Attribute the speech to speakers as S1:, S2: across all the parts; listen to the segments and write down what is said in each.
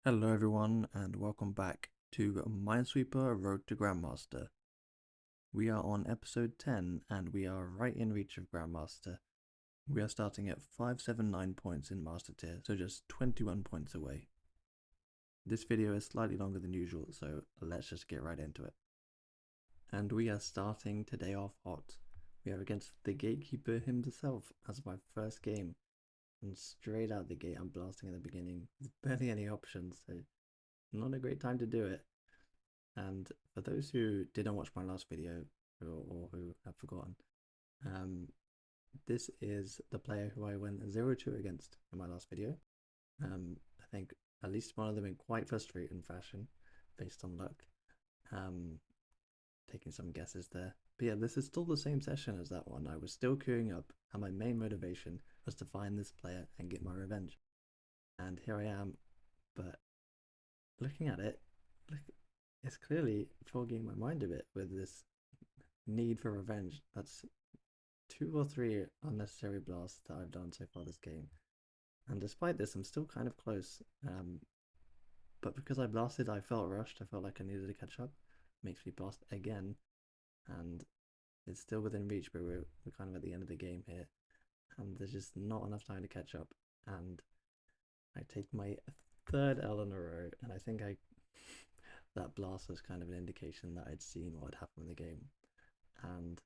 S1: Hello everyone and welcome back to Minesweeper Road to Grandmaster. We are on episode 10 and we are right in reach of Grandmaster. We are starting at 579 points in Master Tier, so just 21 points away. This video is slightly longer than usual, so let's just get right into it. And we are starting today off hot. We are against the Gatekeeper himself as my first game. And straight out the gate I'm blasting at the beginning with barely any options, so not a great time to do it. And for those who didn't watch my last video or who have forgotten, this is the player who I went 0-2 against in my last video. I think at least one of them in quite frustrating fashion based on luck. Taking some guesses there. But yeah, this is still the same session as that one. I was still queuing up and my main motivation was to find this player and get my revenge. And here I am, but looking at it, it's clearly fogging my mind a bit with this need for revenge. That's 2 or 3 unnecessary blasts that I've done so far this game. And despite this, I'm still kind of close. But because I blasted, I felt rushed. I felt like I needed to catch up. Makes me blast again. And it's still within reach, but we're kind of at the end of the game here. And there's just not enough time to catch up. And I take my 3rd L in a row, and I think that blast was kind of an indication that I'd seen what had happened in the game. And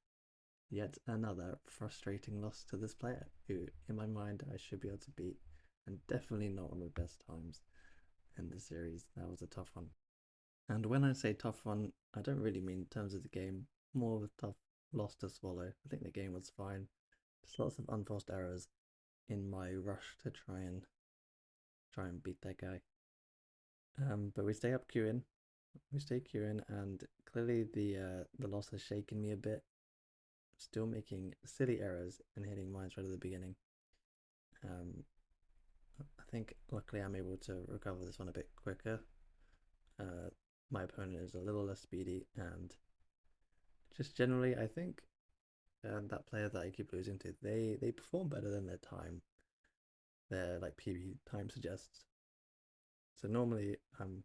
S1: yet another frustrating loss to this player, who in my mind I should be able to beat, and definitely not one of the best times in the series. That was a tough one. And when I say tough one, I don't really mean in terms of the game, more of a tough loss to swallow. I think the game was fine. Just lots of unforced errors in my rush to try and beat that guy. But we stay up queuing. We stay queuing, and clearly the loss has shaken me a bit. Still making silly errors and hitting mines right at the beginning. I think luckily I'm able to recover this one a bit quicker. My opponent is a little less speedy, and just generally I think that player that I keep losing to, they perform better than their time. Their like PB time suggests. So normally I'm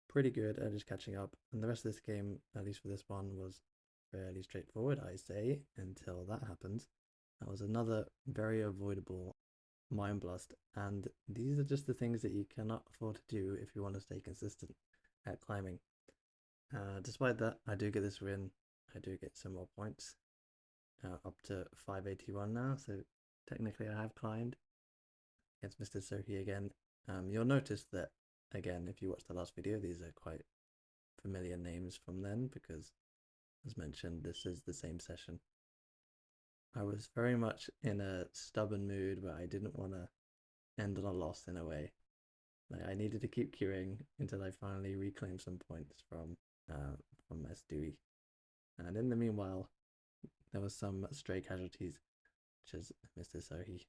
S1: pretty good at just catching up, and the rest of this game, at least for this one, was fairly straightforward, I say, until that happens. That was another very avoidable mine blast, and these are just the things that you cannot afford to do if you want to stay consistent at climbing. Despite that, I do get this win. I do get some more points, up to 581 now, so technically I have climbed against Mr. Sohi again. You'll notice that, again, if you watch the last video, these are quite familiar names from then, because as mentioned, this is the same session. I was very much in a stubborn mood where I didn't want to end on a loss in a way. Like, I needed to keep queuing until I finally reclaimed some points from S. Dewey. And in the meanwhile, there was some stray casualties, such as Mr. Sohi,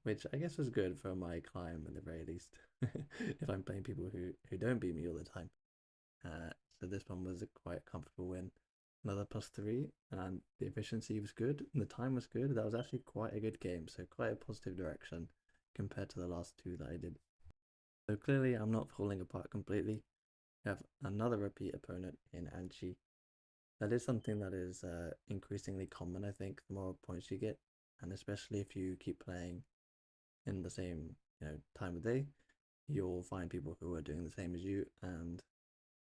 S1: which I guess was good for my climb at the very least, if I'm playing people who don't beat me all the time. So this one was a quite comfortable win. Another +3, and the efficiency was good, and the time was good. That was actually quite a good game, so quite a positive direction compared to the last 2 that I did. So clearly I'm not falling apart completely. We have another repeat opponent in Anchi. That is something that is increasingly common, I think, the more points you get, and especially if you keep playing in the same time of day, you'll find people who are doing the same as you. And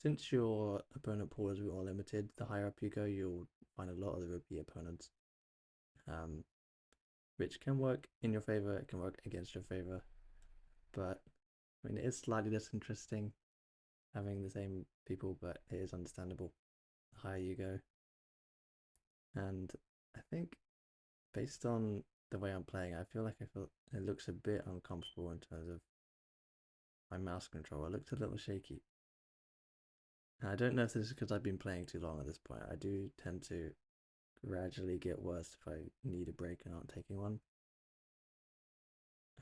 S1: since your opponent pool is all limited, the higher up you go, you'll find a lot of the repeat opponents, which can work in your favor, it can work against your favor. But I mean, it is slightly less interesting having the same people, but it is understandable the higher you go. And I think based on the way I'm playing, I feel it looks a bit uncomfortable in terms of my mouse control. It looks a little shaky. And I don't know if this is because I've been playing too long at this point. I do tend to gradually get worse if I need a break and aren't taking one.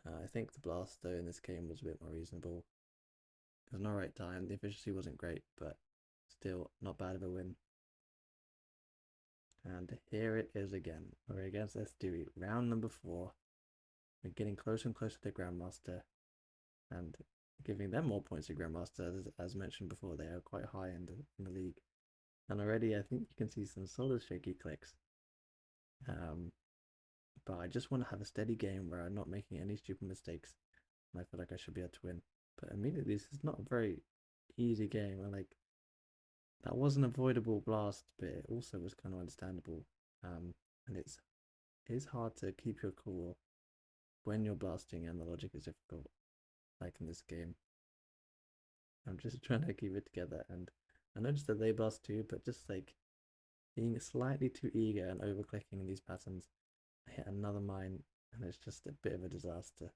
S1: I think the blast though in this game was a bit more reasonable. It was an alright time. The efficiency wasn't great, but still not bad of a win. And here it is again. We're against S. Dewey, round number 4. We're getting closer and closer to Grandmaster. and giving them more points to Grandmaster. As mentioned before, they are quite high in the league. And already I think you can see some solid shaky clicks. But I just want to have a steady game where I'm not making any stupid mistakes, and I feel like I should be able to win. But immediately, this is not a very easy game, and like that was an avoidable blast, but it also was kind of understandable. And it is hard to keep your cool when you're blasting and the logic is difficult, like in this game. I'm just trying to keep it together, and I noticed that they blast too, but just like being slightly too eager and over clicking these patterns, I hit another mine, and it's just a bit of a disaster.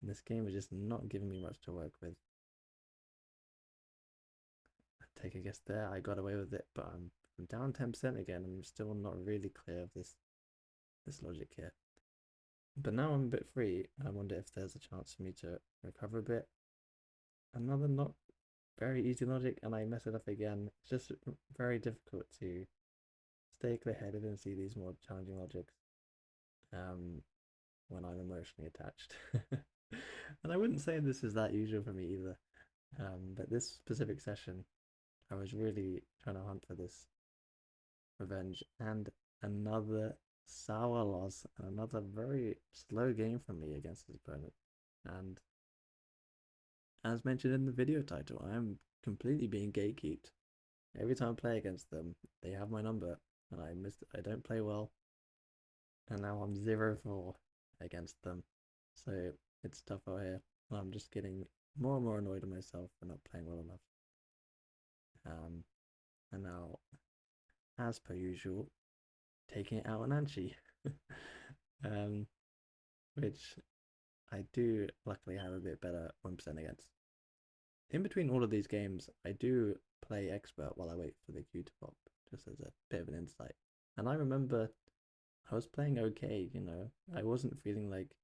S1: And this game is just not giving me much to work with. Take a guess there, I got away with it, but I'm down 10% again. I'm still not really clear of this logic here. But now I'm a bit free. I wonder if there's a chance for me to recover a bit. Another not very easy logic, and I mess it up again. It's just very difficult to stay clear-headed and see these more challenging logics when I'm emotionally attached. And I wouldn't say this is that usual for me either. But this specific session, I was really trying to hunt for this revenge, and another sour loss, and another very slow game from me against his opponent. And as mentioned in the video title, I am completely being gatekeeped. Every time I play against them, they have my number, and I don't play well, and now I'm 0-4 against them. So it's tough out here. I'm just getting more and more annoyed at myself for not playing well enough. And now, as per usual, taking it out on Anchi, which I do luckily have a bit better 1% against. In between all of these games, I do play expert while I wait for the queue to pop, just as a bit of an insight. And I remember I was playing okay, you know. I wasn't feeling like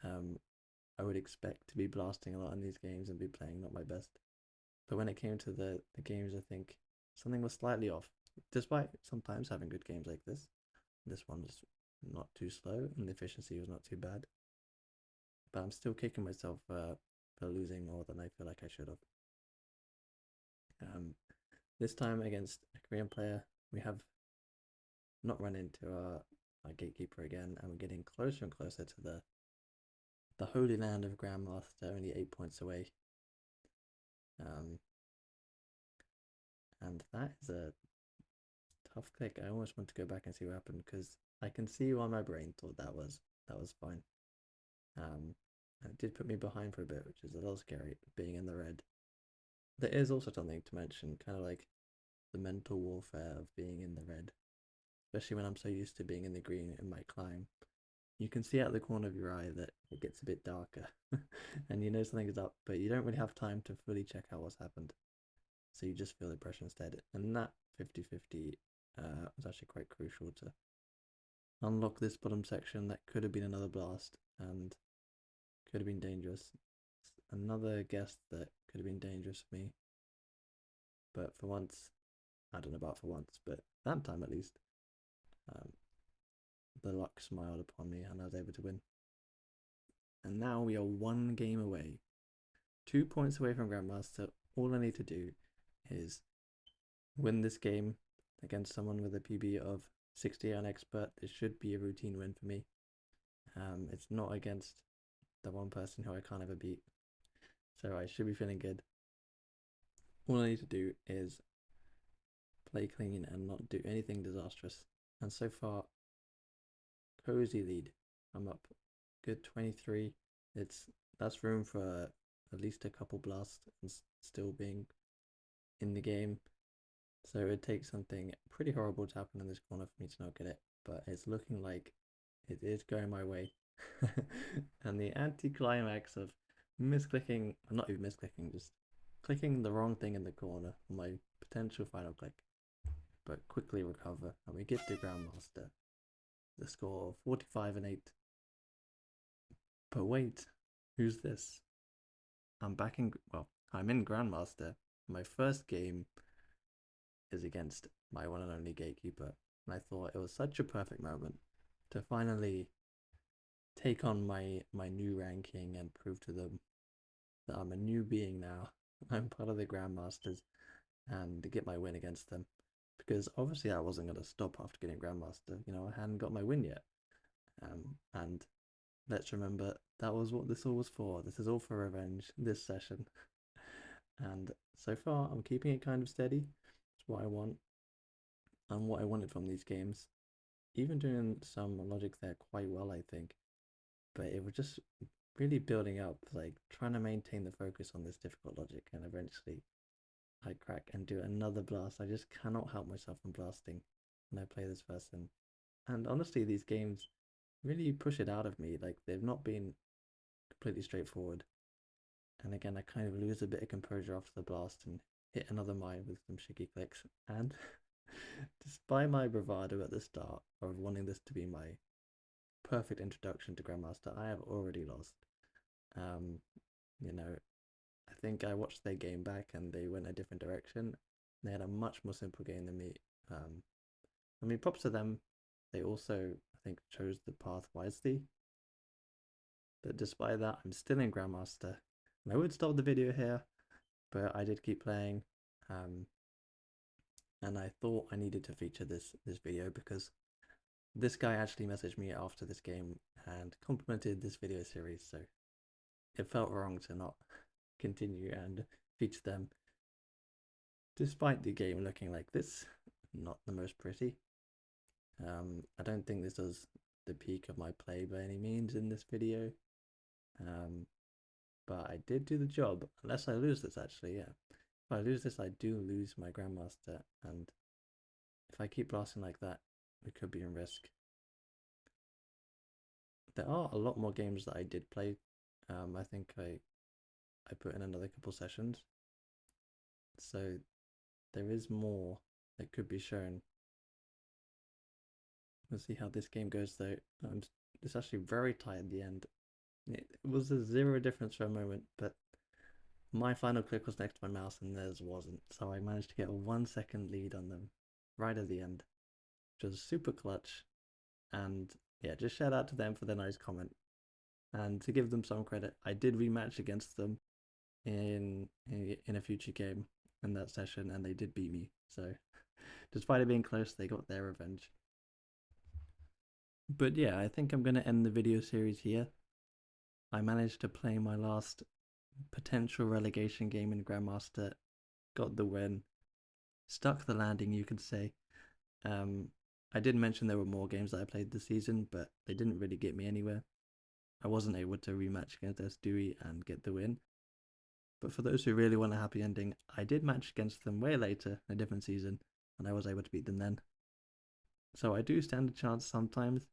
S1: I would expect to be blasting a lot in these games and be playing not my best. But when it came to the games, I think something was slightly off. Despite sometimes having good games like this one was not too slow and the efficiency was not too bad. But I'm still kicking myself for losing more than I feel like I should have. This time against a Korean player, we have not run into our Gatekeeper again, and we're getting closer and closer to the holy land of Grandmaster, only 8 points away. And that is a tough click. I almost want to go back and see what happened, because I can see why my brain thought that was fine. And it did put me behind for a bit, which is a little scary, being in the red. There is also something to mention, kind of like the mental warfare of being in the red, especially when I'm so used to being in the green in my climb. You can see out the corner of your eye that it gets a bit darker and you know something is up, but you don't really have time to fully check out what's happened. So you just feel the pressure instead. And that 50-50 was actually quite crucial to unlock this bottom section. That could have been another blast and could have been dangerous. Another guess that could have been dangerous for me. But for once, I don't know about for once, but that time at least, the luck smiled upon me and I was able to win. And now we are 1 game away, 2 points away from Grandmaster. All I need to do is win this game against someone with a PB of 60 on expert. This should be a routine win for me. It's not against the one person who I can't ever beat, so I should be feeling good. All I need to do is play clean and not do anything disastrous. And so far, cozy lead. I'm up good 23. That's room for at least a couple blasts and still being in the game. So it takes something pretty horrible to happen in this corner for me to not get it, but it's looking like it is going my way. And the anti-climax of misclicking, not even misclicking, just clicking the wrong thing in the corner for my potential final click, but quickly recover, and we get to Grandmaster. The score of 45-8. But wait, who's this? I'm in Grandmaster. My first game is against my one and only Gatekeeper, and I thought it was such a perfect moment to finally take on my new ranking and prove to them that I'm a new being now. I'm part of the Grandmasters and to get my win against them. Because obviously I wasn't going to stop after getting Grandmaster. You know, I hadn't got my win yet. And let's remember that was what this all was for. This is all for revenge, this session. And so far, I'm keeping it kind of steady. It's what I want and what I wanted from these games. Even doing some logic there quite well, I think. But it was just really building up, like trying to maintain the focus on this difficult logic, and eventually I crack and do another blast. I just cannot help myself from blasting when I play this person. And honestly, these games really push it out of me. Like, they've not been completely straightforward. And again, I kind of lose a bit of composure after the blast and hit another mine with some shaky clicks. And despite my bravado at the start of wanting this to be my perfect introduction to Grandmaster, I have already lost. You know, I think I watched their game back and they went a different direction. They had a much more simple game than me. I mean, props to them. They also, I think, chose the path wisely. But despite that, I'm still in Grandmaster. And I would stop the video here, but I did keep playing. And I thought I needed to feature this video because this guy actually messaged me after this game and complimented this video series, so it felt wrong to not continue and feature them. Despite the game looking like this, not the most pretty. I don't think this was the peak of my play by any means in this video. But I did do the job, unless I lose this actually, yeah. If I lose this, I do lose my Grandmaster, and if I keep blasting like that, we could be in risk. There are a lot more games that I did play. I think I put in another couple sessions, so there is more that could be shown. We'll see how this game goes though. It's actually very tight at the end. It was a 0 difference for a moment, but my final click was next to my mouse and theirs wasn't, so I managed to get a 1 second lead on them right at the end, which was super clutch. And yeah, just shout out to them for their nice comment. And to give them some credit, I did rematch against them in a future game in that session, and they did beat me. So despite it being close, they got their revenge. But yeah, I think I'm going to end the video series here. I managed to play my last potential relegation game in Grandmaster, got the win, stuck the landing, you could say. I did mention there were more games that I played this season, but they didn't really get me anywhere. I wasn't able to rematch against Stewie and get the win. But for those who really want a happy ending, I did match against them way later in a different season, and I was able to beat them then. So I do stand a chance sometimes,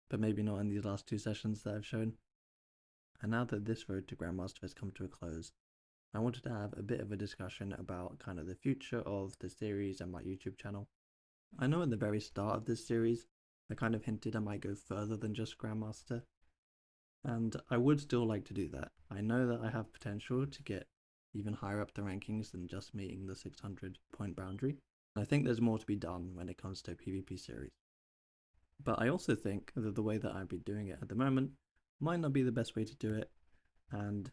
S1: but maybe not in these last 2 sessions that I've shown. And now that this road to Grandmaster has come to a close, I wanted to have a bit of a discussion about kind of the future of the series and my YouTube channel. I know at the very start of this series, I kind of hinted I might go further than just Grandmaster, and I would still like to do that. I know that I have potential to get even higher up the rankings than just meeting the 600 point boundary. I think there's more to be done when it comes to a PvP series. But I also think that the way that I'd be doing it at the moment might not be the best way to do it, and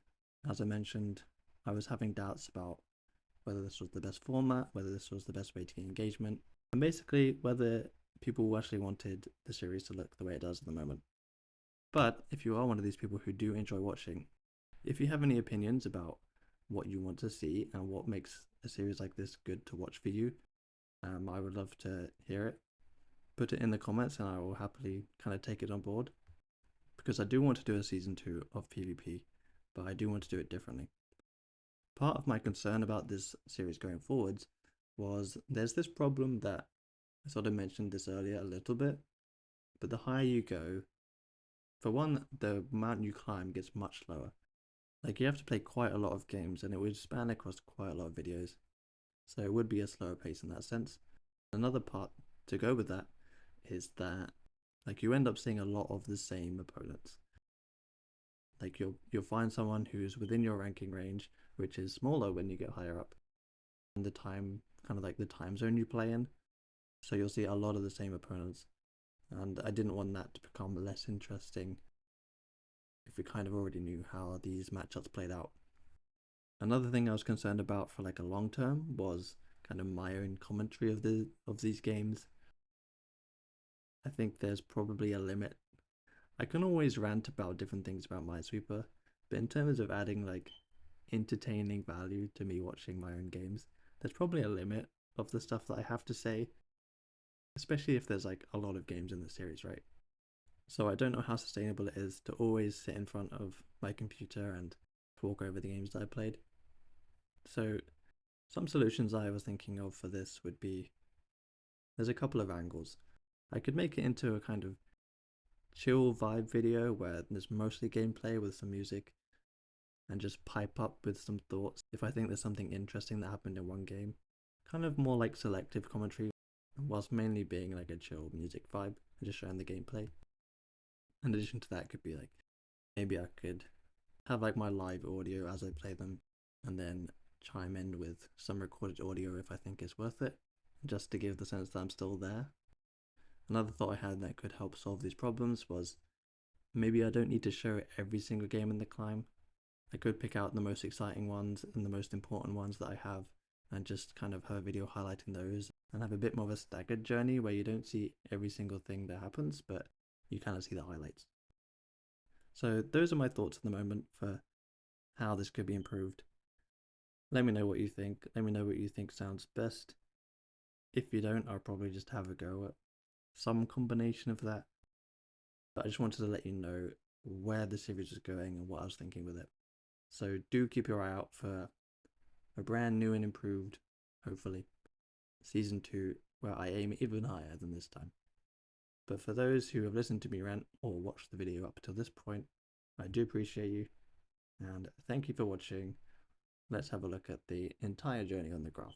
S1: as I mentioned, I was having doubts about whether this was the best format, whether this was the best way to get engagement, and basically whether people actually wanted the series to look the way it does at the moment. But if you are one of these people who do enjoy watching, if you have any opinions about what you want to see and what makes a series like this good to watch for you, I would love to hear it. Put it in the comments and I will happily kind of take it on board, because I do want to do a season 2 of PvP, but I do want to do it differently. Part of my concern about this series going forwards was there's this problem that I sort of mentioned this earlier a little bit, but the higher you go, for one, the mountain you climb gets much lower. Like, you have to play quite a lot of games and it would span across quite a lot of videos, so it would be a slower pace in that sense. Another part to go with that is that like you end up seeing a lot of the same opponents. Like you'll find someone who's within your ranking range, which is smaller when you get higher up, and the time, kind of like the time zone you play in. So you'll see a lot of the same opponents, and I didn't want that to become less interesting if we kind of already knew how these matchups played out. Another thing I was concerned about for like a long term was kind of my own commentary of these games. I think there's probably a limit. I can always rant about different things about Minesweeper, but in terms of adding like entertaining value to me watching my own games, there's probably a limit of the stuff that I have to say, especially if there's like a lot of games in the series, right? So I don't know how sustainable it is to always sit in front of my computer and talk over the games that I played. So some solutions I was thinking of for this would be there's a couple of angles. I could make it into a kind of chill vibe video where there's mostly gameplay with some music and just pipe up with some thoughts if I think there's something interesting that happened in one game. Kind of more like selective commentary, whilst mainly being like a chill music vibe and just showing the gameplay. In addition to that, could be like maybe I could have like my live audio as I play them and then chime in with some recorded audio if I think it's worth it, just to give the sense that I'm still there. Another thought I had that could help solve these problems was maybe I don't need to show every single game in the climb. I could pick out the most exciting ones and the most important ones that I have and just kind of have a video highlighting those and have a bit more of a staggered journey where you don't see every single thing that happens, but you kind of see the highlights. So those are my thoughts at the moment for how this could be improved. Let me know what you think. Let me know what you think sounds best. If you don't, I'll probably just have a go at some combination of that. But I just wanted to let you know where the series is going and what I was thinking with it. So do keep your eye out for a brand new and improved, hopefully, season 2, where I aim even higher than this time. But for those who have listened to me rant or watched the video up until this point, I do appreciate you, and thank you for watching. Let's have a look at the entire journey on the graph.